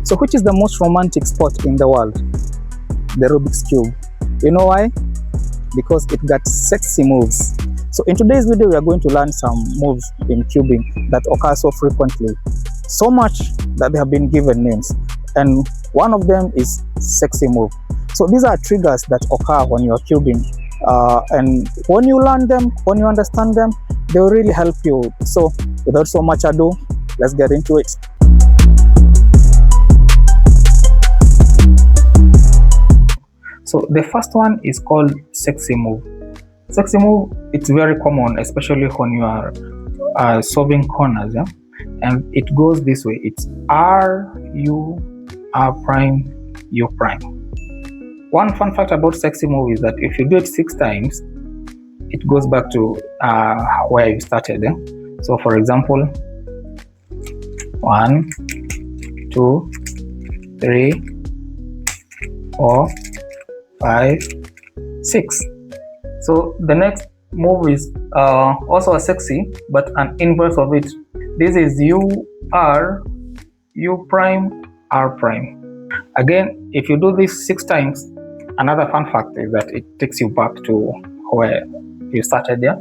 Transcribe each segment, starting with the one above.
So which is the most romantic sport in the world? The Rubik's Cube. You know why? Because it got sexy moves. So in today's video, we are going to learn some moves in cubing that occur so frequently, so much that they have been given names. And one of them is sexy move. So these are triggers that occur when you're cubing. And when you learn them, when you understand them, they will really help you. So without so much ado, let's get into it. So the first one is called sexy move. Sexy move, it's very common, especially when you are solving corners, yeah? And it goes this way. It's R, U, R prime, U prime. One fun fact about sexy move is that if you do it 6 times, it goes back to where you started. Yeah? So for example, 1, 2, 3, 4, 5, 6. So the next move is also a sexy, but an inverse of it. This is U, R, U prime, R prime. Again, if you do this 6 times, another fun fact is that it takes you back to where you started there.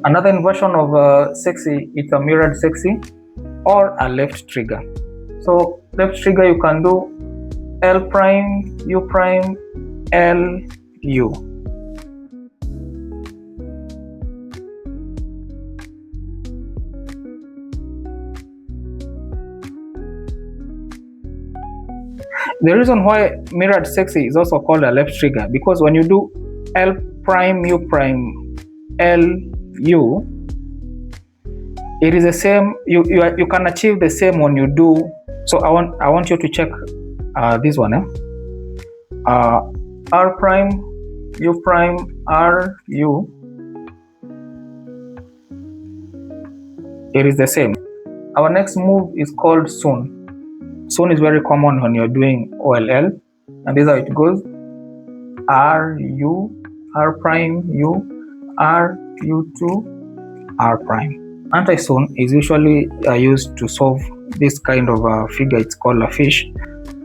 Another inversion of sexy, it's a mirrored sexy or a left trigger. So left trigger, you can do L prime, U prime, L, U. The reason why mirrored sexy is also called a left trigger, because when you do L prime, U prime, L, U, it is the same. You can achieve the same when you do. So I want you to check this one. R prime, U prime, R, U. It is the same. Our next move is called soon. Soon is very common when you're doing OLL, and this is how it goes: R, U, R prime, U, R, U2, R prime. Anti-soon is usually used to solve this kind of figure. It's called a fish.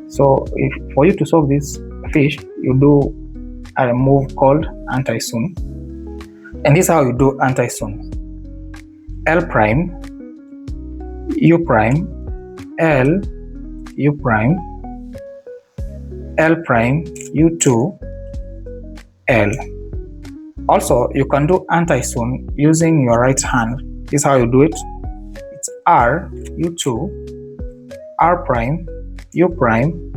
So for you to solve this fish, you do a move called anti-soon. And this is how you do anti-soon: L prime, U prime, L, U prime, L prime, U2, L. Also, you can do anti-soon using your right hand. This is how you do it. It's R, U2, R prime, U prime,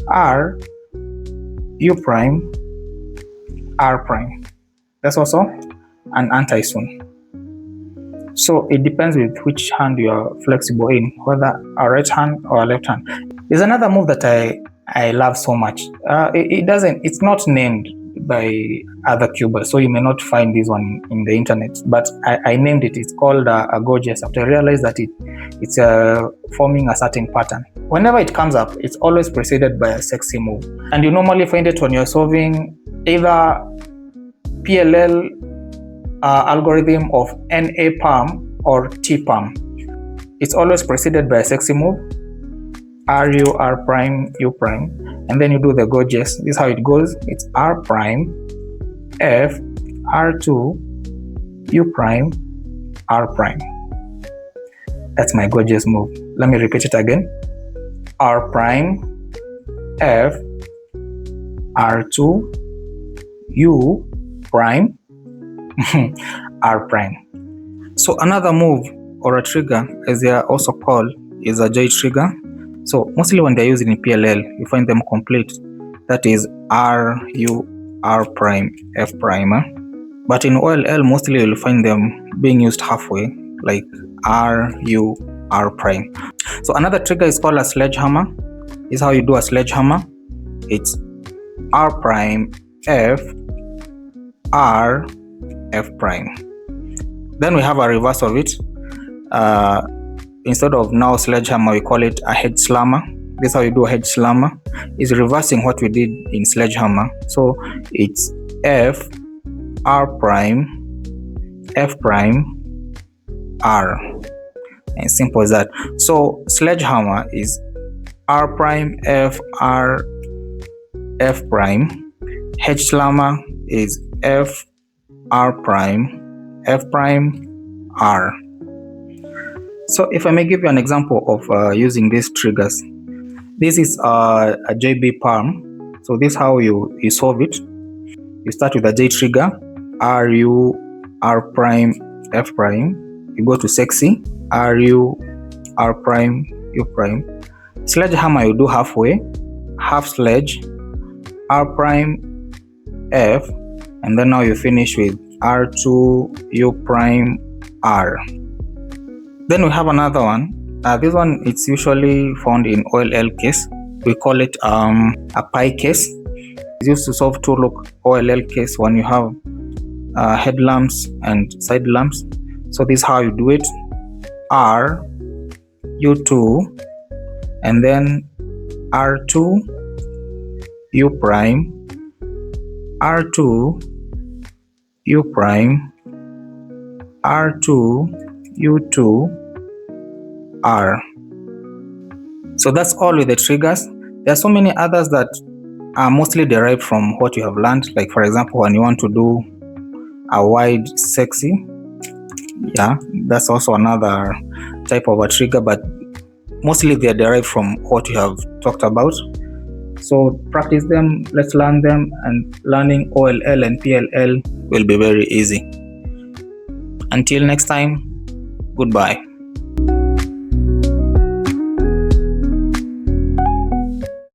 R, U prime, R prime. That's also an anti-soon. So it depends with which hand you are flexible in, whether a right hand or a left hand. There's another move that I love so much. It's not named by other cubers, so you may not find this one in the internet, but I named it. It's called a gorgeous, after I realized that it's forming a certain pattern. Whenever it comes up, it's always preceded by a sexy move, and you normally find it when you're solving either PLL algorithm of NA palm or T palm. It's always preceded by a sexy move: RU, R prime, U prime, and then you do the gorgeous. This is how it goes. It's R prime, F, R2, U prime, R prime. That's my gorgeous move. Let me repeat it again: R prime, F, R2, U prime, R prime. So another move or a trigger, as they are also called, is a J trigger. So mostly when they're used in PLL, you find them complete. That is R, U, R prime, F prime. But in OLL, mostly you'll find them being used halfway, like R, U, R prime. So another trigger is called a sledgehammer. This is how you do a sledgehammer. It's R prime, F, R, F prime. Then we have a reverse of it. Instead of now sledgehammer, we call it a hedge slammer. This is how you do a hedge slammer. It's reversing what we did in sledgehammer. So it's F, R prime, F prime, R. And simple as that. So sledgehammer is R prime, F, R, F prime. H slammer is F, R prime, F prime, R. So if I may give you an example of using these triggers, this is a JB palm. So this is how you solve it. You start with a J trigger, R, U, R prime, F prime. You go to sexy, R, U, R prime, U prime. Sledgehammer you do halfway, half sledge, R prime, F, and then now you finish with R2, U prime, R. Then we have another one. This one it's usually found in OLL case. We call it a pi case. It's used to solve two-look OLL case when you have head lamps and side lamps. So this is how you do it. R, U2, and then R2, U prime, R2, U prime, R2, U2, R. So that's all with the triggers. There are so many others that are mostly derived from what you have learned. Like for example, when you want to do a wide sexy, yeah, that's also another type of a trigger, but mostly they are derived from what you have talked about. So practice them, let's learn them, and learning OLL and PLL will be very easy. Until next time, goodbye.